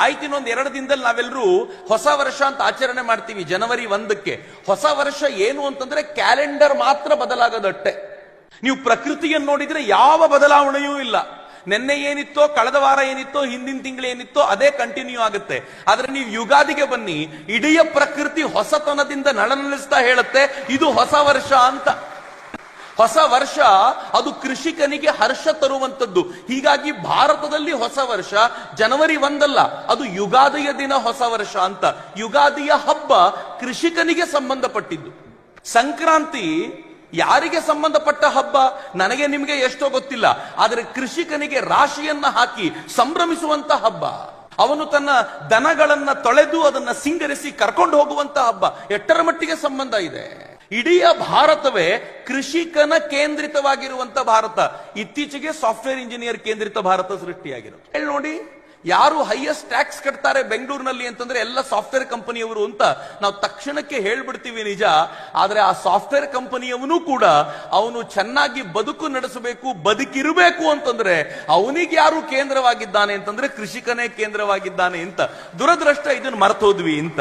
ಆಯ್ತು, ಇನ್ನೊಂದು 2 ದಿನದಲ್ಲಿ ನಾವೆಲ್ಲರೂ ಹೊಸ ವರ್ಷ ಅಂತ ಆಚರಣೆ ಮಾಡ್ತೀವಿ ಜನವರಿ 1ಕ್ಕೆ. ಹೊಸ ವರ್ಷ ಏನು ಅಂತಂದ್ರೆ ಕ್ಯಾಲೆಂಡರ್ ಮಾತ್ರ ಬದಲಾಗದಟ್ಟೆ. ನೀವು ಪ್ರಕೃತಿಯನ್ನು ನೋಡಿದ್ರೆ ಯಾವ ಬದಲಾವಣೆಯೂ ಇಲ್ಲ. ನಿನ್ನೆ ಏನಿತ್ತೋ, ಕಳೆದ ವಾರ ಏನಿತ್ತೋ, ಹಿಂದಿನ ತಿಂಗಳು ಏನಿತ್ತೋ ಅದೇ ಕಂಟಿನ್ಯೂ ಆಗುತ್ತೆ. ಆದ್ರೆ ನೀವು ಯುಗಾದಿಗೆ ಬನ್ನಿ, ಇಡೀ ಪ್ರಕೃತಿ ಹೊಸತನದಿಂದ ನಳನಳಿಸ್ತಾ ಹೇಳುತ್ತೆ ಇದು ಹೊಸ ವರ್ಷ ಅಂತ. ಹೊಸ ವರ್ಷ ಅದು ಕೃಷಿಕನಿಗೆ ಹರ್ಷ ತರುವಂತದ್ದು. ಹೀಗಾಗಿ ಭಾರತದಲ್ಲಿ ಹೊಸ ವರ್ಷ ಜನವರಿ 1 ಅಲ್ಲ, ಅದು ಯುಗಾದಿಯ ದಿನ ಹೊಸ ವರ್ಷ ಅಂತ. ಯುಗಾದಿಯ ಹಬ್ಬ ಕೃಷಿಕನಿಗೆ ಸಂಬಂಧಪಟ್ಟಿದ್ದು. ಸಂಕ್ರಾಂತಿ ಯಾರಿಗೆ ಸಂಬಂಧಪಟ್ಟ ಹಬ್ಬ ನನಗೆ ನಿಮಗೆ ಎಷ್ಟೋ ಗೊತ್ತಿಲ್ಲ, ಆದರೆ ಕೃಷಿಕನಿಗೆ ರಾಶಿಯನ್ನ ಹಾಕಿ ಸಂಭ್ರಮಿಸುವಂತ ಹಬ್ಬ. ಅವನು ತನ್ನ ದನಗಳನ್ನ ತೊಳೆದು ಅದನ್ನ ಸಿಂಗರಿಸಿ ಕರ್ಕೊಂಡು ಹೋಗುವಂತ ಹಬ್ಬ. ಎಷ್ಟರ ಮಟ್ಟಿಗೆ ಸಂಬಂಧ ಇದೆ? ಇಡೀ ಭಾರತವೇ ಕೃಷಿಕನ ಕೇಂದ್ರಿತವಾಗಿರುವಂತ ಭಾರತ. ಇತ್ತೀಚೆಗೆ ಸಾಫ್ಟ್ವೇರ್ ಇಂಜಿನಿಯರ್ ಕೇಂದ್ರಿತ ಭಾರತ ಸೃಷ್ಟಿಯಾಗಿರೋದು. ಹೇಳಿ ನೋಡಿ, ಯಾರು ಹೈಯೆಸ್ಟ್ ಟ್ಯಾಕ್ಸ್ ಕಟ್ತಾರೆ ಬೆಂಗಳೂರಿನಲ್ಲಿ ಅಂತಂದ್ರೆ ಎಲ್ಲ ಸಾಫ್ಟ್ವೇರ್ ಕಂಪನಿಯವರು ಅಂತ ನಾವು ತಕ್ಷಣಕ್ಕೆ ಹೇಳ್ಬಿಡ್ತೀವಿ, ನಿಜ. ಆದ್ರೆ ಆ ಸಾಫ್ಟ್ವೇರ್ ಕಂಪನಿಯವನು ಕೂಡ ಅವನು ಚೆನ್ನಾಗಿ ಬದುಕು ನಡೆಸಬೇಕು, ಬದುಕಿರಬೇಕು ಅಂತಂದ್ರೆ ಅವನಿಗೆ ಯಾರು ಕೇಂದ್ರವಾಗಿದ್ದಾನೆ ಅಂತಂದ್ರೆ ಕೃಷಿಕನೇ ಕೇಂದ್ರವಾಗಿದ್ದಾನೆ ಅಂತ. ದುರದೃಷ್ಟ ಇದನ್ನು ಮರ್ತೋದ್ವಿ ಅಂತ.